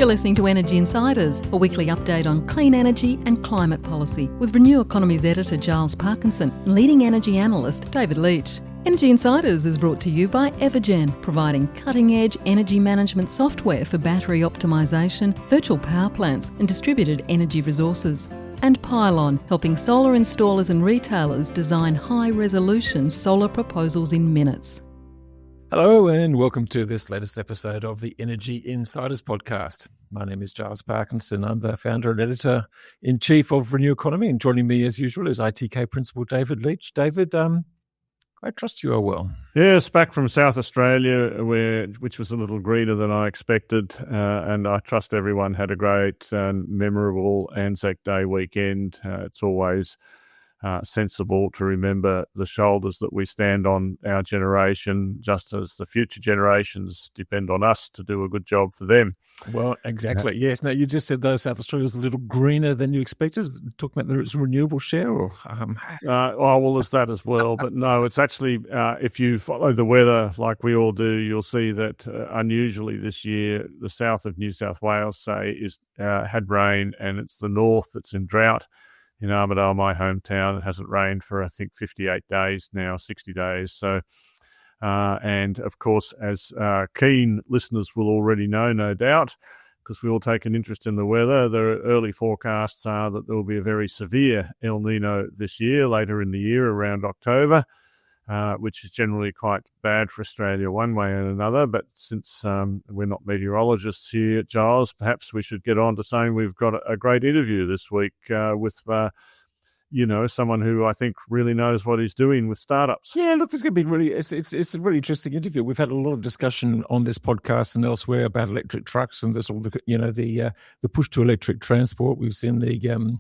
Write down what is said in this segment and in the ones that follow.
You're listening to Energy Insiders, a weekly update on clean energy and climate policy with Renew Economy's editor Giles Parkinson and leading energy analyst David Leach. Energy Insiders is brought to you by Evergen, providing cutting-edge energy management software for battery optimisation, virtual power plants and distributed energy resources. And Pylon, helping solar installers and retailers design high-resolution solar proposals in minutes. Hello and welcome to this latest episode of the Energy Insiders podcast. My name is Giles Parkinson. I'm the founder and editor-in-chief of Renew Economy, and joining me as usual is ITK Principal David Leach. David, I trust you are well. Yes, back from South Australia, which was a little greener than I expected, and I trust everyone had a great and memorable Anzac Day weekend. It's always sensible to remember the shoulders that we stand on, our generation, just as the future generations depend on us to do a good job for them. Well, exactly. Yes. Now, you just said though South Australia was a little greener than you expected. Talking about its renewable share, or well, there's that as well. But no, it's actually if you follow the weather like we all do, you'll see that unusually this year, the south of New South Wales, say, had rain, and it's the north that's in drought. In Armidale, my hometown, it hasn't rained for, I think, 58 days now, 60 days. So, and of course, as keen listeners will already know, no doubt, because we all take an interest in the weather, the early forecasts are that there will be a very severe El Nino this year, later in the year, around October, which is generally quite bad for Australia one way and another. But since we're not meteorologists here, Giles, perhaps we should get on to saying we've got a great interview this week with, someone who I think really knows what he's doing with startups. Yeah, look, it's going to be it's a really interesting interview. We've had a lot of discussion on this podcast and elsewhere about electric trucks and this all the push to electric transport. We've seen the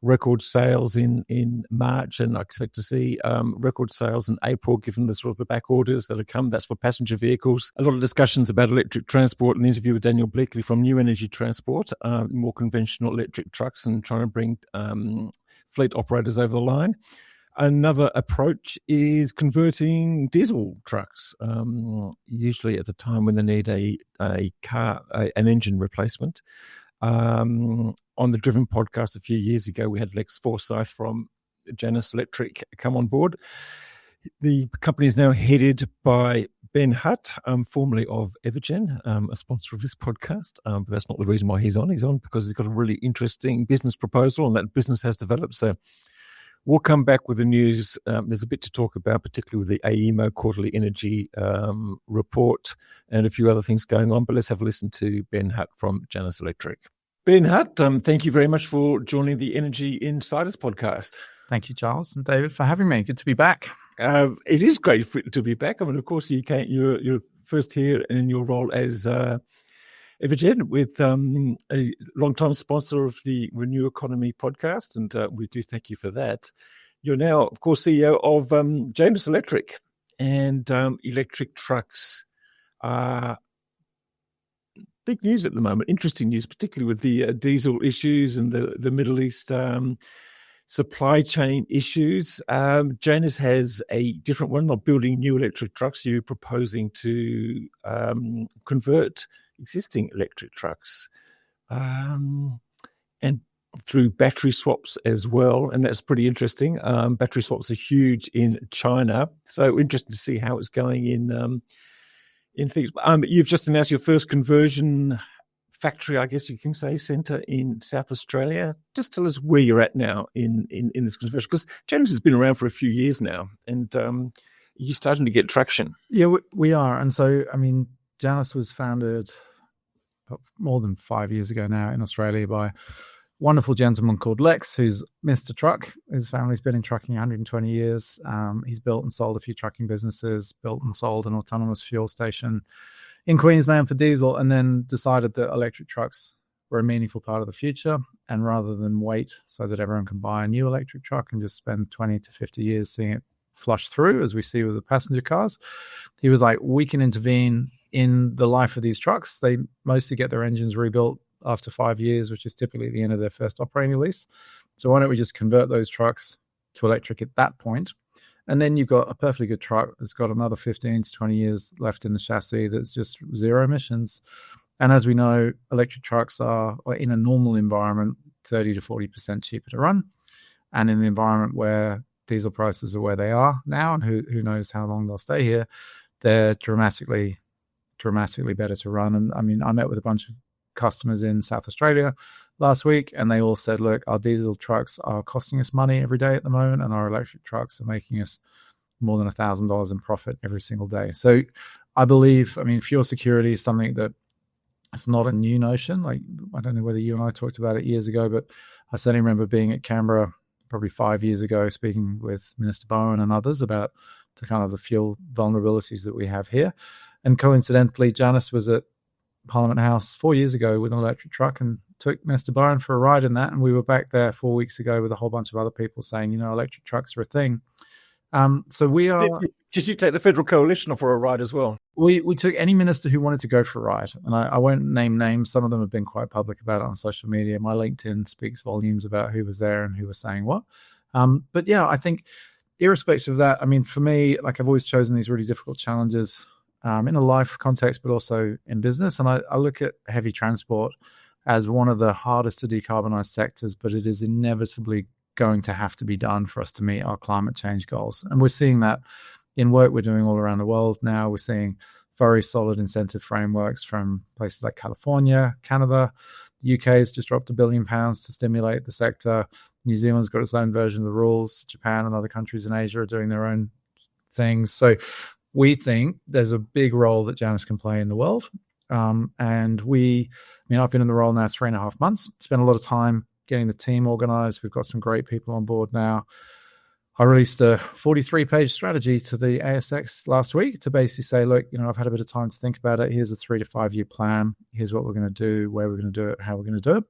record sales in March, and I expect to see record sales in April, given the sort of the back orders that have come. That's for passenger vehicles. A lot of discussions about electric transport. An interview with Daniel Bleakley from New Energy Transport, more conventional electric trucks, and trying to bring fleet operators over the line. Another approach is converting diesel trucks, usually at the time when they need an engine replacement. On the Driven podcast a few years ago, we had Lex Forsyth from Janus Electric come on board. The company is now headed by Ben Hutt, formerly of Evergen, a sponsor of this podcast. But that's not the reason why he's on. He's on because he's got a really interesting business proposal, and that business has developed. So we'll come back with the news. There's a bit to talk about, particularly with the AEMO quarterly energy report and a few other things going on. But let's have a listen to Ben Hutt from Janus Electric. Ben Hutt, thank you very much for joining the Energy Insiders podcast. Thank you, Giles and David, for having me. Good to be back. It is great to be back. I mean, of course, you're first here in your role as Evergen, with a long-time sponsor of the Renew Economy podcast, and we do thank you for that. You're now, of course, CEO of Janus Electric, and electric trucks are big news at the moment, interesting news, particularly with the diesel issues and the Middle East supply chain issues. Janus has a different one, not building new electric trucks. You're proposing to convert existing electric trucks and through battery swaps as well. And that's pretty interesting. Battery swaps are huge in China. So interesting to see how it's going in things. You've just announced your first conversion factory, I guess you can say, centre in South Australia. Just tell us where you're at now in this conversion, because Janus has been around for a few years now, and you're starting to get traction. Yeah, we are. And so, I mean, Janus was founded more than 5 years ago now in Australia by a wonderful gentleman called Lex, who's Mr. Truck. His family's been in trucking 120 years. He's built and sold a few trucking businesses, built and sold an autonomous fuel station in Queensland for diesel, and then decided that electric trucks were a meaningful part of the future. And rather than wait so that everyone can buy a new electric truck and just spend 20 to 50 years seeing it flush through, as we see with the passenger cars, he was like, we can intervene in the life of these trucks. They mostly get their engines rebuilt after 5 years, which is typically the end of their first operating lease. So why don't we just convert those trucks to electric at that point? And then you've got a perfectly good truck that's got another 15 to 20 years left in the chassis that's just zero emissions. And as we know, electric trucks are in a normal environment 30 to 40% cheaper to run. And in the environment where diesel prices are where they are now, and who knows how long they'll stay here, they're dramatically better to run. And I mean, I met with a bunch of customers in South Australia last week, and they all said, look, our diesel trucks are costing us money every day at the moment, and our electric trucks are making us more than $1,000 in profit every single day. So I believe, I mean, fuel security is something that it's not a new notion. Like, I don't know whether you and I talked about it years ago, but I certainly remember being at Canberra probably 5 years ago, speaking with Minister Bowen and others about the kind of the fuel vulnerabilities that we have here. And coincidentally, Janus was at Parliament House 4 years ago with an electric truck and took Minister Bowen for a ride in that. And we were back there 4 weeks ago with a whole bunch of other people saying, electric trucks are a thing. So we are. Did you take the Federal Coalition for a ride as well? We took any minister who wanted to go for a ride. And I won't name names. Some of them have been quite public about it on social media. My LinkedIn speaks volumes about who was there and who was saying what. But yeah, I think irrespective of that, I mean, for me, like, I've always chosen these really difficult challenges in a life context, but also in business. And I look at heavy transport as one of the hardest to decarbonize sectors, but it is inevitably going to have to be done for us to meet our climate change goals. And we're seeing that in work we're doing all around the world now. We're seeing very solid incentive frameworks from places like California, Canada. The UK has just dropped £1 billion to stimulate the sector. New Zealand's got its own version of the rules. Japan and other countries in Asia are doing their own things. So we think there's a big role that Janus can play in the world. And I've been in the role now 3.5 months, spent a lot of time getting the team organized. We've got some great people on board now. I released a 43-page strategy to the ASX last week to basically say, look, I've had a bit of time to think about it. Here's a 3 to 5 year plan. Here's what we're going to do, where we're going to do it, how we're going to do it.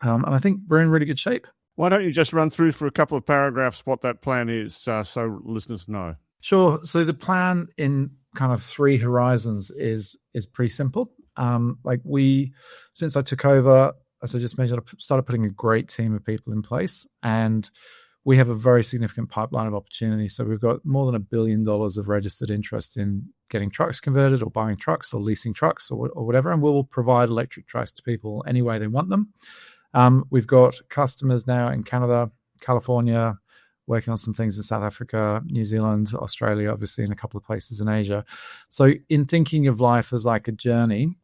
And I think we're in really good shape. Why don't you just run through for a couple of paragraphs what that plan is, so listeners know? Sure. So the plan in kind of 3 horizons is pretty simple. Since I took over, as I just mentioned, I started putting a great team of people in place, and we have a very significant pipeline of opportunity. So we've got more than $1 billion of registered interest in getting trucks converted or buying trucks or leasing trucks or whatever, and we'll provide electric trucks to people any way they want them. We've got customers now in Canada, California, working on some things in South Africa, New Zealand, Australia, obviously, and a couple of places in Asia. So in thinking of life as like a journey,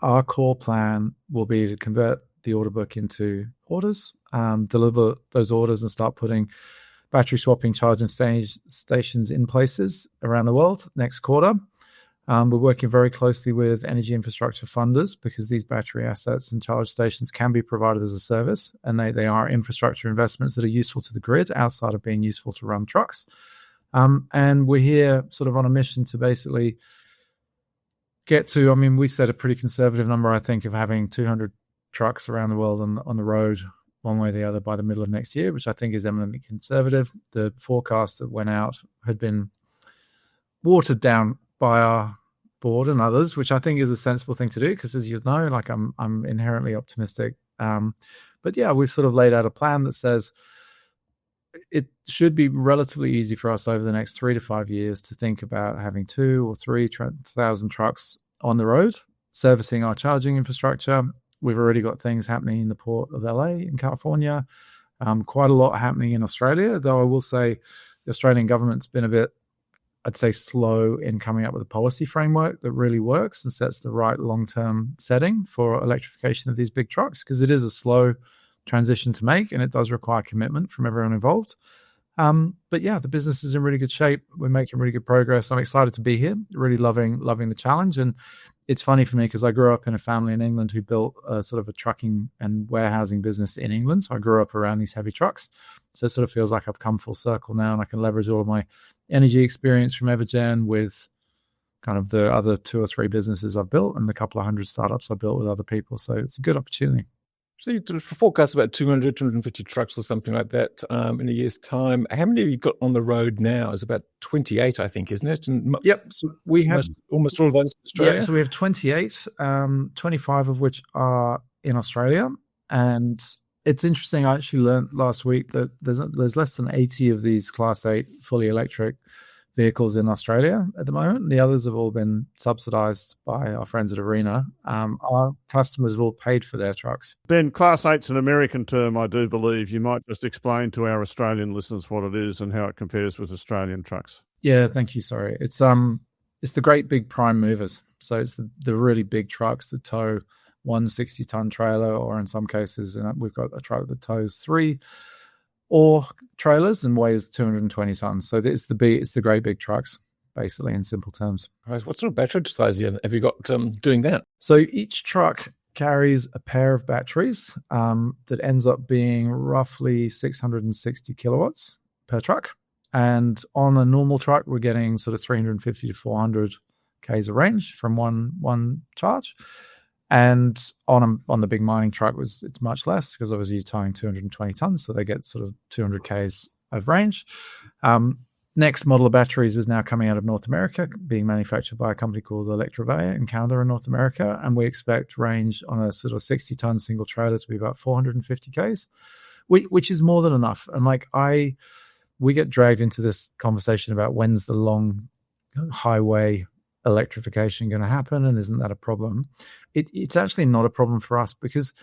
our core plan will be to convert the order book into orders, deliver those orders and start putting battery swapping charging stations in places around the world next quarter. We're working very closely with energy infrastructure funders because these battery assets and charge stations can be provided as a service, and they are infrastructure investments that are useful to the grid outside of being useful to run trucks. And we're here sort of on a mission to basically get to, we set a pretty conservative number, I think, of having 200 trucks around the world on the road one way or the other by the middle of next year, which I think is eminently conservative. The forecast that went out had been watered down by our board and others, which I think is a sensible thing to do because, as you know, like I'm inherently optimistic. But yeah, we've sort of laid out a plan that says it should be relatively easy for us over the next 3 to 5 years to think about having 2,000 or 3,000 trucks on the road servicing our charging infrastructure. We've already got things happening in the port of LA in California, quite a lot happening in Australia, though I will say the Australian government's been a bit, I'd say, slow in coming up with a policy framework that really works and sets the right long-term setting for electrification of these big trucks, because it is a slow transition to make and it does require commitment from everyone involved. But yeah, the business is in really good shape. We're making really good progress. I'm excited to be here, really loving the challenge. And it's funny for me because I grew up in a family in England who built a sort of a trucking and warehousing business in England. So I grew up around these heavy trucks. So it sort of feels like I've come full circle now, and I can leverage all of my energy experience from Evergen with kind of the other 2 or 3 businesses I've built and the couple of hundred startups I built with other people. So it's a good opportunity. So you forecast about 200, 250 trucks or something like that in a year's time. How many have you got on the road now? It's about 28, I think, isn't it? And yep. So we have almost all of those in Australia. Yeah, so we have 28, 25 of which are in Australia. And it's interesting. I actually learned last week that there's less than 80 of these Class 8 fully electric vehicles in Australia at the moment. The others have all been subsidised by our friends at ARENA. Our customers have all paid for their trucks. Ben, Class 8's an American term, I do believe. You might just explain to our Australian listeners what it is and how it compares with Australian trucks. Yeah, thank you. Sorry. It's the great big prime movers. So it's the really big trucks that tow 160-ton trailer, or in some cases, we've got a truck that tows 3 or trailers and weighs 220 tons. So it's the great big trucks, basically, in simple terms. Right. What sort of battery size have you got doing that? So each truck carries a pair of batteries that ends up being roughly 660 kilowatts per truck. And on a normal truck, we're getting sort of 350 to 400 Ks of range from one charge. And on the big mining truck, it's much less because obviously you're towing 220 tons, so they get sort of 200 Ks of range. Next model of batteries is now coming out of North America, being manufactured by a company called Electrovaya in Canada and North America, and we expect range on a sort of 60-ton single trailer to be about 450 Ks, which is more than enough. And we get dragged into this conversation about when's the long highway electrification going to happen, and isn't that a problem? It's actually not a problem for us because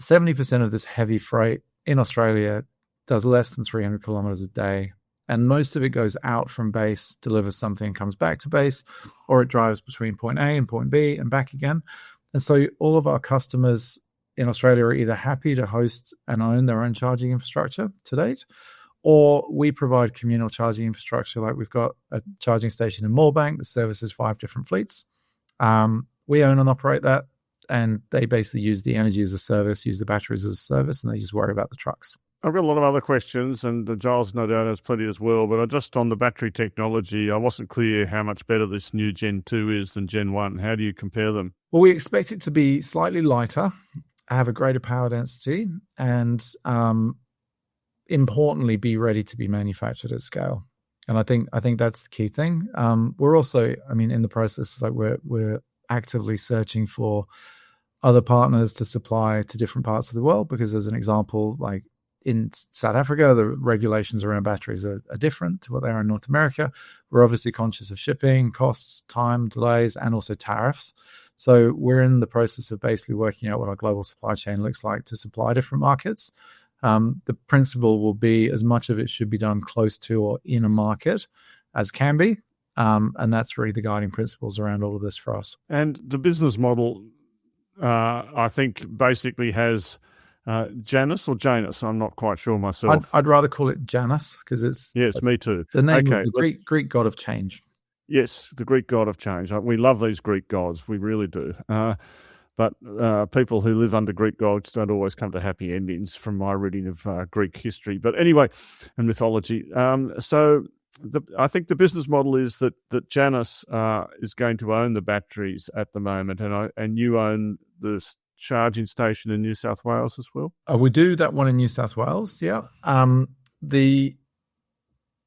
70% of this heavy freight in Australia does less than 300 kilometers a day, and most of it goes out from base, delivers something, comes back to base, or it drives between point A and point B and back again. And so all of our customers in Australia are either happy to host and own their own charging infrastructure to date, or we provide communal charging infrastructure. Like we've got a charging station in Moorebank that services 5 different fleets. We own and operate that, and they basically use the energy as a service, use the batteries as a service, and they just worry about the trucks. I've got a lot of other questions, and Giles no doubt has plenty as well, but just on the battery technology, I wasn't clear how much better this new Gen 2 is than Gen 1. How do you compare them? Well, we expect it to be slightly lighter, have a greater power density, and importantly, be ready to be manufactured at scale. And I think that's the key thing. We're also, in the process, like we're actively searching for other partners to supply to different parts of the world, because as an example, like in South Africa, the regulations around batteries are different to what they are in North America. We're obviously conscious of shipping costs, time, delays, and also tariffs. So we're in the process of basically working out what our global supply chain looks like to supply different markets. The principle will be as much of it should be done close to or in a market as can be. And that's really the guiding principles around all of this for us. And the business model, I think, basically has Janus or Janus. I'm not quite sure myself. I'd rather call it Janus because it's... Yes, me too. The name of the Greek god of change. Yes, the Greek god of change. We love these Greek gods. We really do. But people who live under Greek gods don't always come to happy endings from my reading of Greek history. But anyway, and mythology. I think the business model is that Janus is going to own the batteries at the moment, and you own the charging station in New South Wales as well? We do that one in New South Wales, yeah. The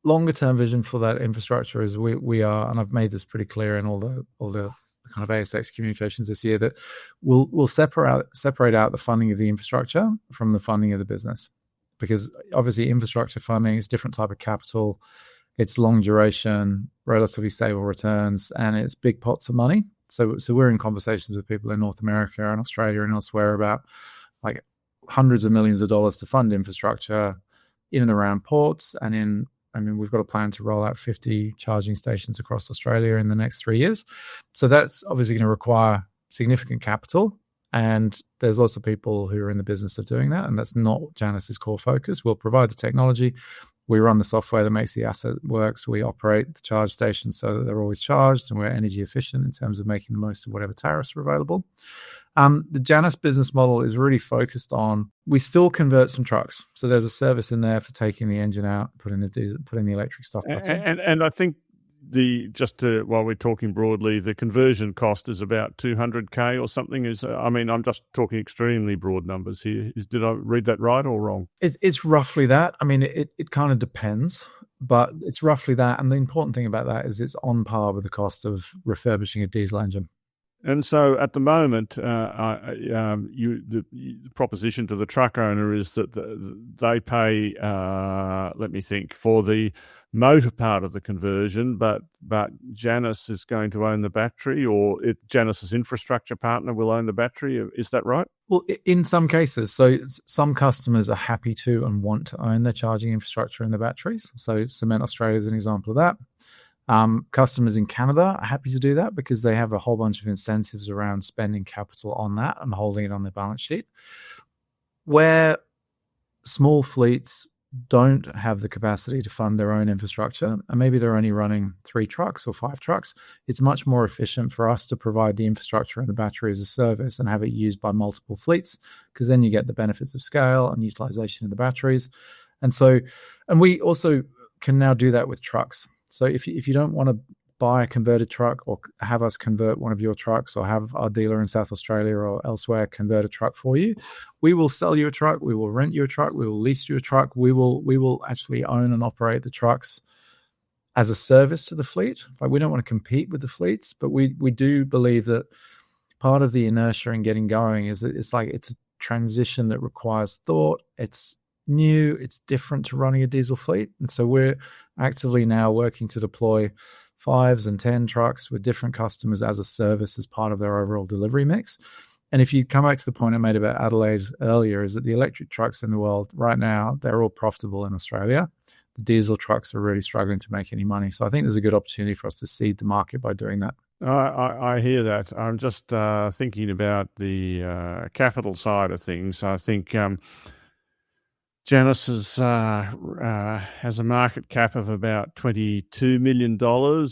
longer-term vision for that infrastructure is we are, and I've made this pretty clear in all the kind of ASX communications this year, that we'll separate out the funding of the infrastructure from the funding of the business, because obviously infrastructure funding is a different type of capital. It's long duration, relatively stable returns, and it's big pots of money. So we're in conversations with people in North America and Australia and elsewhere about like hundreds of millions of dollars to fund infrastructure in and around ports, and we've got a plan to roll out 50 charging stations across Australia in the next 3 years. So that's obviously going to require significant capital, and there's lots of people who are in the business of doing that, and that's not Janus's core focus. We'll provide the technology. We run the software that makes the asset works. We operate the charge stations so that they're always charged, and we're energy efficient in terms of making the most of whatever tariffs are available. The Janus business model is really focused on, we still convert some trucks. So there's a service in there for taking the engine out, putting the electric stuff back in. And I think while we're talking broadly, the conversion cost is about 200K or something. I'm just talking extremely broad numbers here. Did I read that right or wrong? It's roughly that. It kind of depends, but it's roughly that. And the important thing about that is it's on par with the cost of refurbishing a diesel engine. And so at the moment, the proposition to the truck owner is that they pay, let me think, for the motor part of the conversion, but Janus is going to own the battery, or Janus's infrastructure partner will own the battery. Is that right? Well, in some cases, so some customers are happy to and want to own their charging infrastructure and the batteries. So Cement Australia is an example of that. Customers in Canada are happy to do that because they have a whole bunch of incentives around spending capital on that and holding it on their balance sheet. Where small fleets don't have the capacity to fund their own infrastructure, and maybe they're only running 3 trucks or 5 trucks, it's much more efficient for us to provide the infrastructure and the battery as a service and have it used by multiple fleets, because then you get the benefits of scale and utilization of the batteries. And we also can now do that with trucks. So if you don't want to buy a converted truck or have us convert one of your trucks, or have our dealer in South Australia or elsewhere convert a truck for you, we will sell you a truck, we will rent you a truck, we will lease you a truck, we will actually own and operate the trucks as a service to the fleet. Like, we don't want to compete with the fleets, but we do believe that part of the inertia in getting going is that it's a transition that requires thought. It's new, it's different to running a diesel fleet. And so we're actively now working to deploy 5s and 10 trucks with different customers as a service as part of their overall delivery mix. And if you come back to the point I made about Adelaide earlier, is that the electric trucks in the world right now, they're all profitable in Australia. The diesel trucks are really struggling to make any money. So I think there's a good opportunity for us to seed the market by doing that. I hear that. I'm just thinking about the capital side of things. I think Janus has a market cap of about $22 million,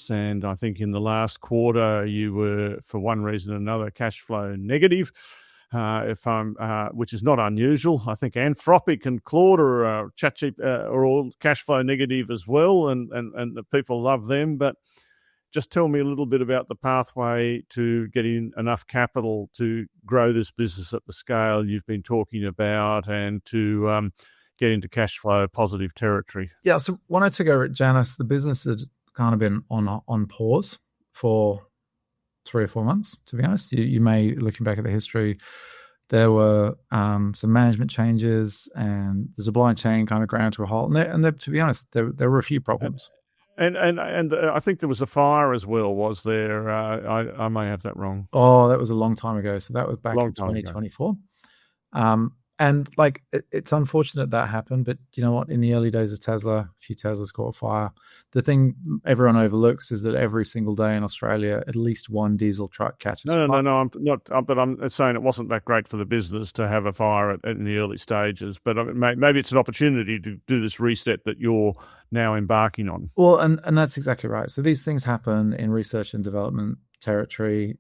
and I think in the last quarter you were, for one reason or another, cash flow negative. Which is not unusual. I think Anthropic and Claude or ChatGPT are all cash flow negative as well, and the people love them. But just tell me a little bit about the pathway to getting enough capital to grow this business at the scale you've been talking about, and to get into cash flow positive territory. Yeah, so when I took over at Janus, the business had kind of been on pause for 3 or 4 months, to be honest. You may, looking back at the history, there were some management changes and the supply chain kind of ground to a halt. And there, to be honest, there were a few problems. And I think there was a fire as well, was there? I may have that wrong. Oh, that was a long time ago. So that was back in 2024. And like, it's unfortunate that happened, but you know what? In the early days of Tesla, a few Teslas caught fire. The thing everyone overlooks is that every single day in Australia, at least one diesel truck catches fire. No, I'm not. But I'm saying it wasn't that great for the business to have a fire in the early stages. But maybe it's an opportunity to do this reset that you're now embarking on. Well, and that's exactly right. So these things happen in research and development territory.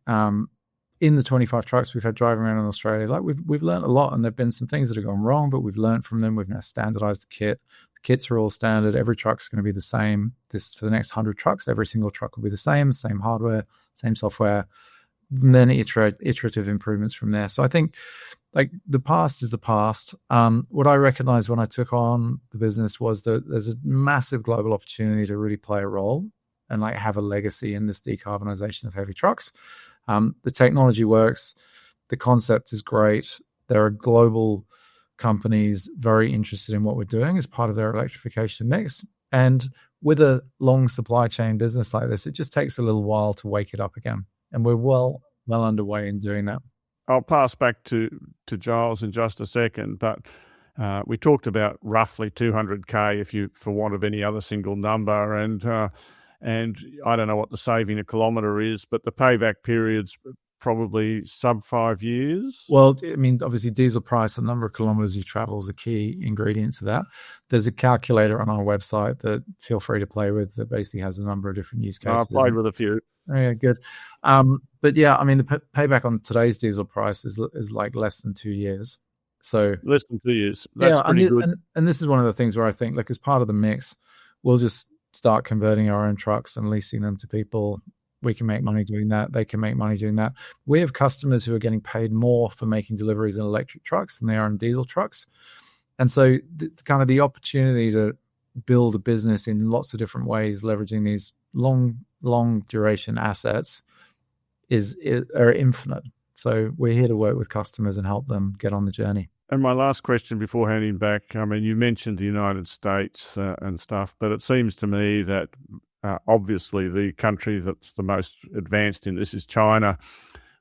In the 25 trucks we've had driving around in Australia, like we've learned a lot, and there've been some things that have gone wrong, but we've learned from them. We've now standardized the kit. The kits are all standard. Every truck's going to be the same. For the next 100 trucks, every single truck will be the same hardware, same software, and then iterative improvements from there. So I think like the past is the past. What I recognized when I took on the business was that there's a massive global opportunity to really play a role and like have a legacy in this decarbonization of heavy trucks. The technology works. The concept is great. There are global companies very interested in what we're doing as part of their electrification mix. And with a long supply chain business like this, it just takes a little while to wake it up again. And we're well underway in doing that. I'll pass back to Giles in just a second, but we talked about roughly 200K, if you, for want of any other single number, and I don't know what the saving a kilometre is, but the payback period's probably sub 5 years. Well, I mean, obviously diesel price, the number of kilometres you travel is a key ingredient to that. There's a calculator on our website that feel free to play with that basically has a number of different use cases. I've played with a few. Yeah, good. But yeah, I mean, the payback on today's diesel price is like less than 2 years. So less than 2 years. That's pretty good. And this is one of the things where I think, like, as part of the mix, we'll just start converting our own trucks and leasing them to people. We can make money doing that. They can make money doing that. We have customers who are getting paid more for making deliveries in electric trucks than they are in diesel trucks. And so kind of the opportunity to build a business in lots of different ways, leveraging these long duration assets, are infinite. So we're here to work with customers and help them get on the journey. And my last question before handing back, I mean, you mentioned the United States and stuff, but it seems to me that obviously the country that's the most advanced in this is China,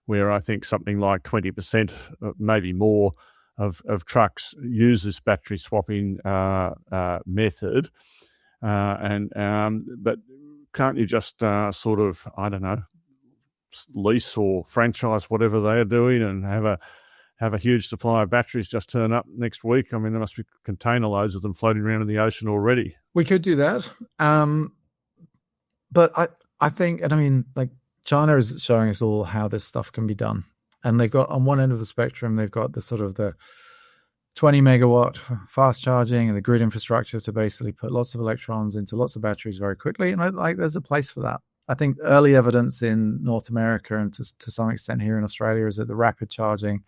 where I think something like 20%, maybe more, of trucks use this battery swapping method. But can't you just sort of, I don't know, lease or franchise whatever they are doing and have a huge supply of batteries just turn up next week? I mean, there must be container loads of them floating around in the ocean already. We could do that. But I think, and I mean, like, China is showing us all how this stuff can be done. And they've got, on one end of the spectrum, they've got the sort of the 20 megawatt fast charging and the grid infrastructure to basically put lots of electrons into lots of batteries very quickly. And there's a place for that. I think early evidence in North America and to some extent here in Australia is that the rapid charging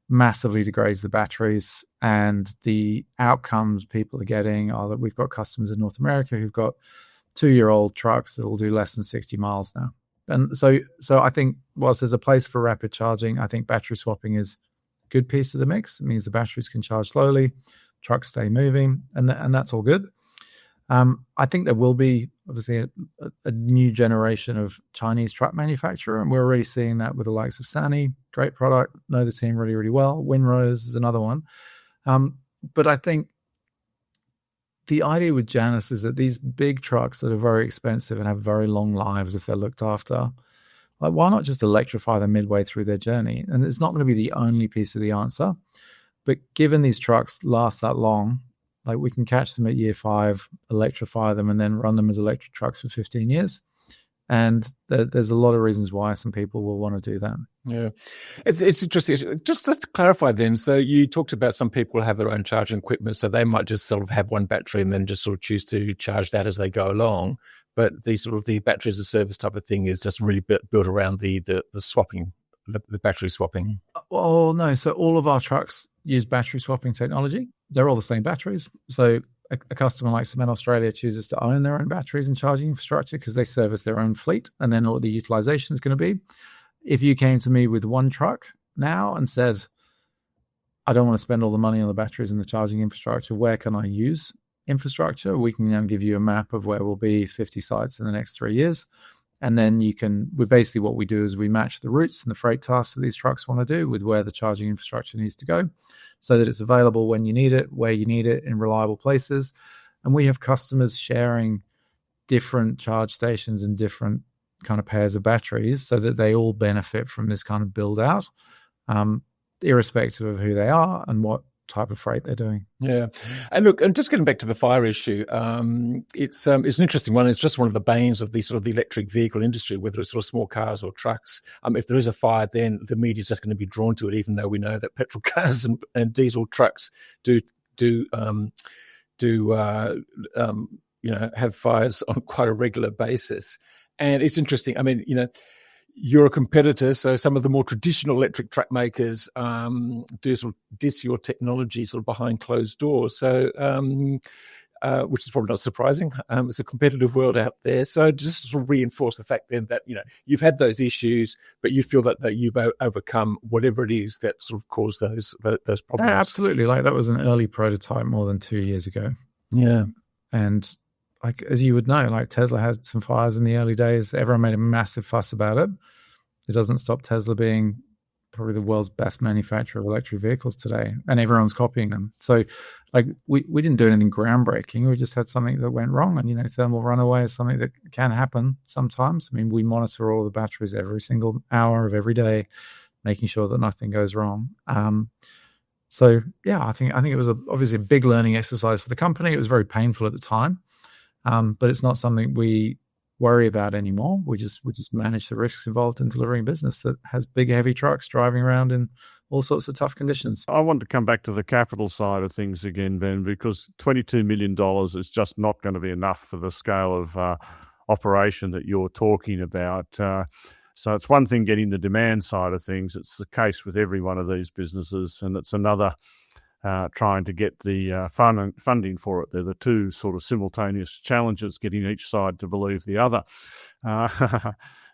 massively degrades the batteries, and the outcomes people are getting are that we've got customers in North America who've got 2-year-old trucks that will do less than 60 miles now. And so I think whilst there's a place for rapid charging, I think battery swapping is a good piece of the mix. It means the batteries can charge slowly, trucks stay moving, and that's all good. I think there will be obviously a new generation of Chinese truck manufacturer, and we're already seeing that with the likes of Sany. Great product, know the team really, really well. Winrose is another one. But I think the idea with Janus is that these big trucks that are very expensive and have very long lives if they're looked after, like, why not just electrify them midway through their journey? And it's not going to be the only piece of the answer, but given these trucks last that long, like, we can catch them at year 5, electrify them, and then run them as electric trucks for 15 years. And there's a lot of reasons why some people will want to do that. Yeah, it's interesting. Just to clarify then, so you talked about some people have their own charging equipment, so they might just sort of have one battery and then just sort of choose to charge that as they go along. But the sort of the battery as a service type of thing is just really built around the swapping, the battery swapping. Well, no. So all of our trucks use battery swapping technology. They're all the same batteries. So a customer like Cement Australia chooses to own their own batteries and charging infrastructure because they service their own fleet, and then all the utilization is going to be. If you came to me with one truck now and said, I don't want to spend all the money on the batteries and the charging infrastructure, where can I use infrastructure? We can then give you a map of where will be 50 sites in the next 3 years. And then basically what we do is we match the routes and the freight tasks that these trucks want to do with where the charging infrastructure needs to go, so that it's available when you need it, where you need it, in reliable places. And we have customers sharing different charge stations and different kind of pairs of batteries so that they all benefit from this kind of build out, irrespective of who they are and what type of freight they're doing. Yeah. And look, and just getting back to the fire issue, it's an interesting one. It's just one of the banes of the sort of the electric vehicle industry, whether it's sort of small cars or trucks. If there is a fire, then the media is just going to be drawn to it, even though we know that petrol cars and diesel trucks do have fires on quite a regular basis. And it's interesting. I mean, you're a competitor, so some of the more traditional electric truck makers do sort of diss your technology sort of behind closed doors. So, which is probably not surprising. It's a competitive world out there. So just to sort of reinforce the fact then that, you've had those issues, but you feel that you've overcome whatever it is that sort of caused those problems. Yeah, absolutely. Like, that was an early prototype more than 2 years ago. Yeah. And like, as you would know, like, Tesla had some fires in the early days. Everyone made a massive fuss about it. It doesn't stop Tesla being probably the world's best manufacturer of electric vehicles today, and everyone's copying them. So, like, we didn't do anything groundbreaking. We just had something that went wrong, and thermal runaway is something that can happen sometimes. I mean, we monitor all the batteries every single hour of every day, making sure that nothing goes wrong. So yeah, I think it was obviously a big learning exercise for the company. It was very painful at the time, but it's not something we worry about anymore. We just manage the risks involved in delivering business that has big, heavy trucks driving around in all sorts of tough conditions. I want to come back to the capital side of things again, Ben, because $22 million is just not going to be enough for the scale of operation that you're talking about. So it's one thing getting the demand side of things. It's the case with every one of these businesses, and it's another trying to get the funding for it. They're the two sort of simultaneous challenges, getting each side to believe the other.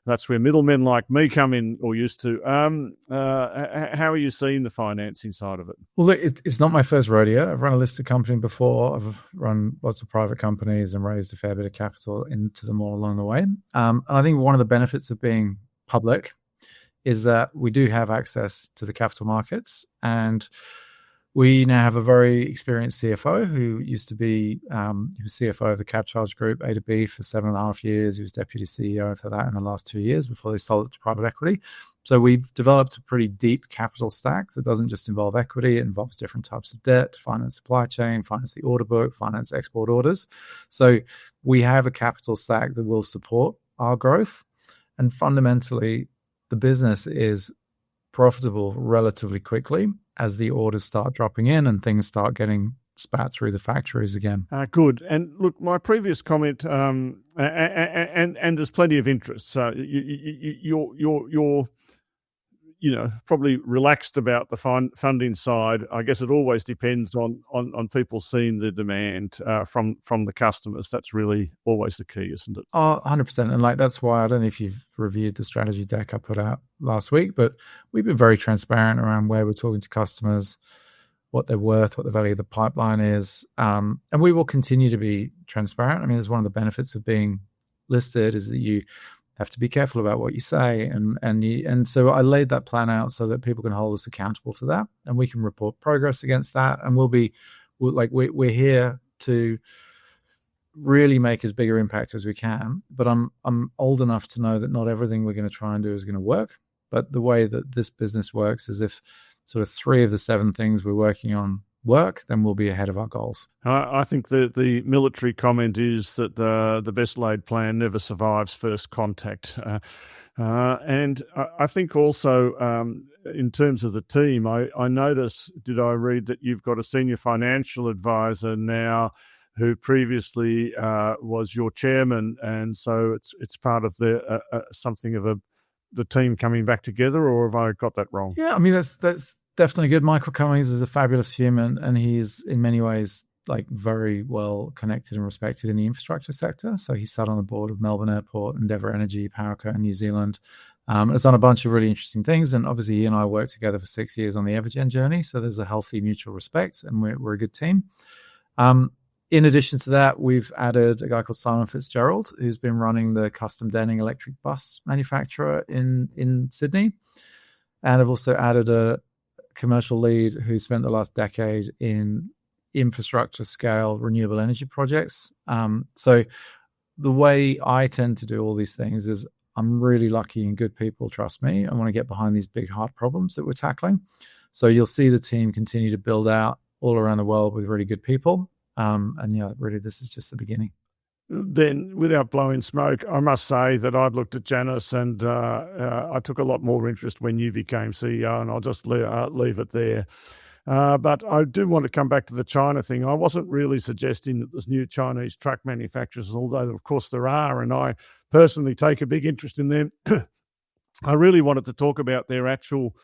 that's where middlemen like me come in, or used to. How are you seeing the financing side of it? Well, look, it's not my first rodeo. I've run a listed company before. I've run lots of private companies and raised a fair bit of capital into them all along the way. And I think one of the benefits of being public is that we do have access to the capital markets, and we now have a very experienced CFO who used to be he was CFO of the Cab Charge Group, A to B, for 7.5 years. He was deputy CEO for that in the last 2 years before they sold it to private equity. So we've developed a pretty deep capital stack that doesn't just involve equity. It involves different types of debt to finance supply chain, finance the order book, finance export orders. So we have a capital stack that will support our growth. And fundamentally, the business is profitable relatively quickly as the orders start dropping in and things start getting spat through the factories again. Good. And look, my previous comment, and there's plenty of interest. So you're probably relaxed about the funding side. I guess it always depends on people seeing the demand from the customers. That's really always the key, isn't it? 100%. And that's why, I don't know if you've reviewed the strategy deck I put out last week, but we've been very transparent around where we're talking to customers, what they're worth, what the value of the pipeline is. And we will continue to be transparent. I mean, it's one of the benefits of being listed is that you have to be careful about what you say, and so I laid that plan out so that people can hold us accountable to that, and we can report progress against that. And we're here to really make as big an impact as we can. But I'm old enough to know that not everything we're going to try and do is going to work. But the way that this business works is if sort of 3 of the 7 things we're working on work, then we'll be ahead of our goals. I think the military comment is that the best laid plan never survives first contact. And I think also in terms of the team, I notice, did I read that you've got a senior financial advisor now who previously was your chairman, and so it's part of the something of the team coming back together, or have I got that wrong? Yeah, I mean, that's definitely good. Michael Cummings is a fabulous human, and he's in many ways very well connected and respected in the infrastructure sector. So he sat on the board of Melbourne Airport, Endeavour Energy, Powerco in New Zealand. Has done a bunch of really interesting things, and obviously he and I worked together for 6 years on the Evergen journey. So there's a healthy mutual respect, and we're a good team. In addition to that, we've added a guy called Simon Fitzgerald, who's been running the custom denning electric bus manufacturer in Sydney. And I've also added a commercial lead who spent the last decade in infrastructure scale renewable energy projects. So the way I tend to do all these things is I'm really lucky and good people trust me. I want to get behind these big, hard problems that we're tackling. So you'll see the team continue to build out all around the world with really good people. And yeah, really, this is just the beginning. Then, without blowing smoke, I must say that I'd looked at Janus and I took a lot more interest when you became CEO, and I'll just leave it there. But I do want to come back to the China thing. I wasn't really suggesting that there's new Chinese truck manufacturers, although, of course, there are, and I personally take a big interest in them. I really wanted to talk about their actual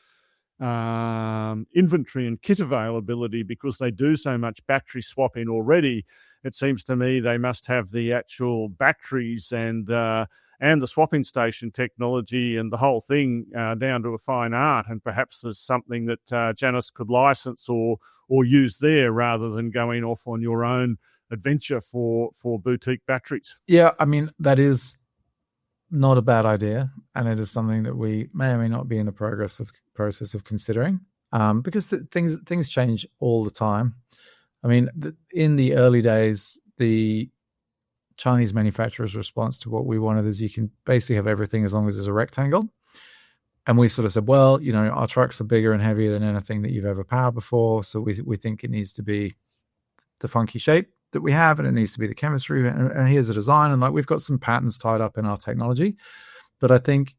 inventory and kit availability, because they do so much battery swapping already. It seems to me they must have the actual batteries and the swapping station technology and the whole thing down to a fine art, and perhaps there's something that Janus could license or use there rather than going off on your own adventure for boutique batteries. Yeah, I mean, that is not a bad idea, and it is something that we may or may not be in the process of considering, because things change all the time. I mean, in the early days, the Chinese manufacturer's response to what we wanted is you can basically have everything as long as there's a rectangle. And we sort of said, well, our trucks are bigger and heavier than anything that you've ever powered before, so we think it needs to be the funky shape that we have, and it needs to be the chemistry, and here's the design, and we've got some patents tied up in our technology. But I think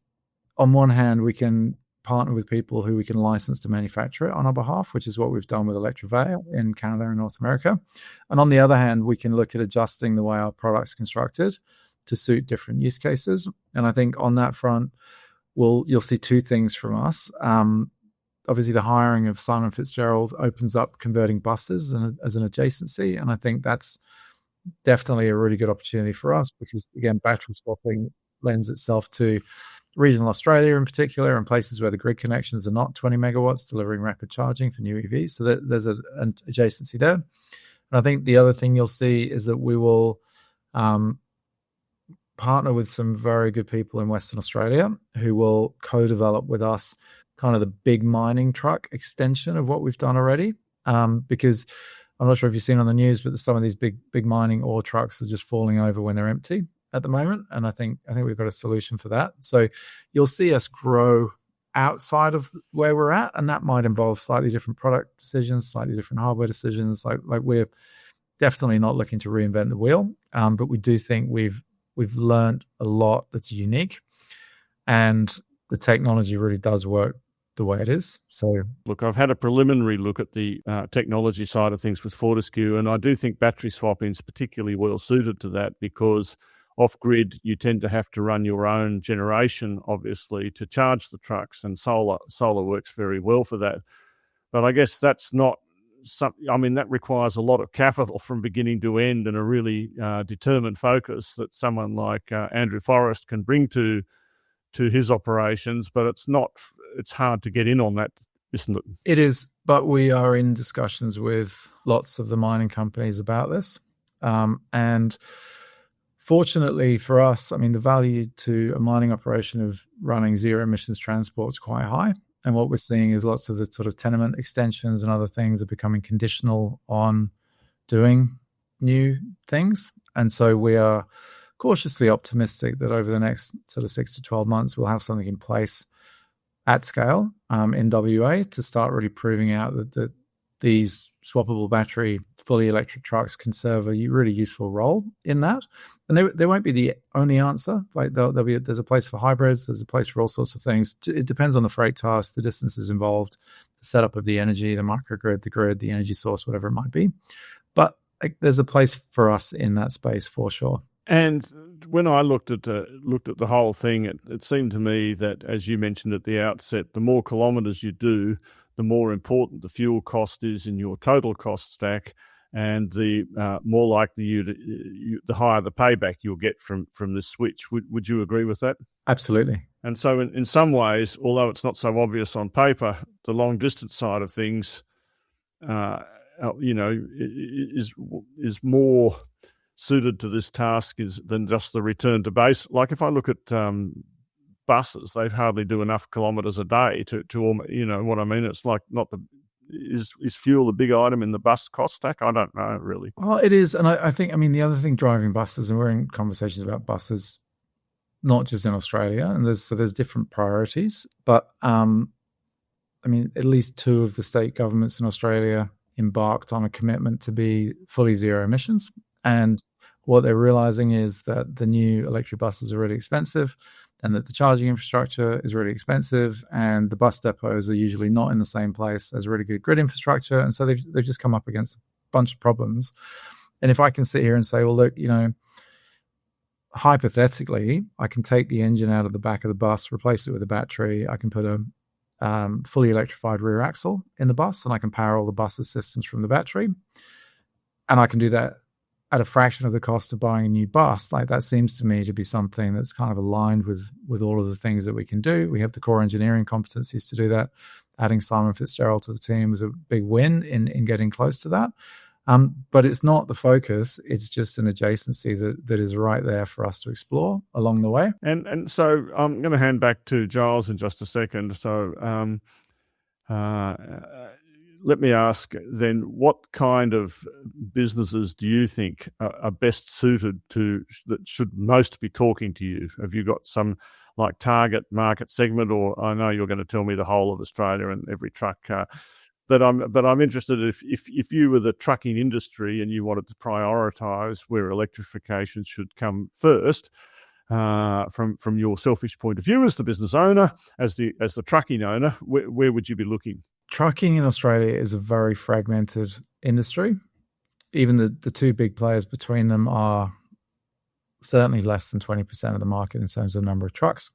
on one hand we can partner with people who we can license to manufacture it on our behalf, which is what we've done with Electrovaya in Canada and North America. And on the other hand, we can look at adjusting the way our product's constructed to suit different use cases. And I think on that front, you'll see 2 things from us. Obviously, the hiring of Simon Fitzgerald opens up converting buses as an adjacency. And I think that's definitely a really good opportunity for us because, again, battery swapping lends itself to regional Australia in particular, and places where the grid connections are not 20 megawatts, delivering rapid charging for new EVs. So there's an adjacency there. And I think the other thing you'll see is that we will partner with some very good people in Western Australia who will co-develop with us kind of the big mining truck extension of what we've done already. Because I'm not sure if you've seen on the news, but some of these big mining ore trucks are just falling over when they're empty at the moment, and I think we've got a solution for that. So you'll see us grow outside of where we're at, and that might involve slightly different product decisions, slightly different hardware decisions. Like we're definitely not looking to reinvent the wheel, but we do think we've learned a lot that's unique, and the technology really does work the way it is. So look, I've had a preliminary look at the technology side of things with Fortescue, and I do think battery swapping is particularly well suited to that, because off-grid, you tend to have to run your own generation, obviously, to charge the trucks, and solar works very well for that. But I guess that's not something, I mean, that requires a lot of capital from beginning to end, and a really determined focus that someone like Andrew Forrest can bring to his operations. But it's hard to get in on that, isn't it? It is, but we are in discussions with lots of the mining companies about this. And fortunately for us, I mean, the value to a mining operation of running zero emissions transport is quite high. And what we're seeing is lots of the sort of tenement extensions and other things are becoming conditional on doing new things. And so we are cautiously optimistic that over the next sort of 6 to 12 months, we'll have something in place at scale in WA to start really proving out that these swappable battery fully electric trucks can serve a really useful role in that. And they won't be the only answer. Like there's a place for hybrids, there's a place for all sorts of things. It depends on the freight task, the distances involved, the setup of the energy, the microgrid, the grid, the energy source, whatever it might be. But there's a place for us in that space for sure. And when I looked at the whole thing, it seemed to me that, as you mentioned at the outset, the more kilometres you do, the more important the fuel cost is in your total cost stack, and the more likely the higher the payback you'll get from this switch. Would you agree with that? Absolutely. And so in some ways, although it's not so obvious on paper, the long distance side of things, is more suited to this task than just the return to base. Like if I look at buses, they hardly do enough kilometres a day to you know what I mean. It's like is fuel a big item in the bus cost stack? I don't know really. Oh, it is, and I think the other thing driving buses, and we're in conversations about buses, not just in Australia, and there's different priorities, but at least 2 of the state governments in Australia embarked on a commitment to be fully zero emissions, and what they're realizing is that the new electric buses are really expensive, and that the charging infrastructure is really expensive, and the bus depots are usually not in the same place as really good grid infrastructure. And so they've just come up against a bunch of problems. And if I can sit here and say, well, look, hypothetically, I can take the engine out of the back of the bus, replace it with a battery. I can put a fully electrified rear axle in the bus, and I can power all the bus's systems from the battery. And I can do that at a fraction of the cost of buying a new bus. Like, that seems to me to be something that's kind of aligned with all of the things that we can do. We have the core engineering competencies to do that. Adding Simon Fitzgerald to the team was a big win in getting close to that. But it's not the focus. It's just an adjacency that is right there for us to explore along the way. And so I'm going to hand back to Giles in just a second. So let me ask then, what kind of businesses do you think are best suited that should most be talking to you? Have you got some like target market segment, or I know you're going to tell me the whole of Australia and every truck, but I'm interested if you were the trucking industry and you wanted to prioritise where electrification should come first, from your selfish point of view as the business owner, as the trucking owner, where would you be looking? Trucking in Australia is a very fragmented industry. Even the 2 big players between them are certainly less than 20% of the market in terms of number of trucks.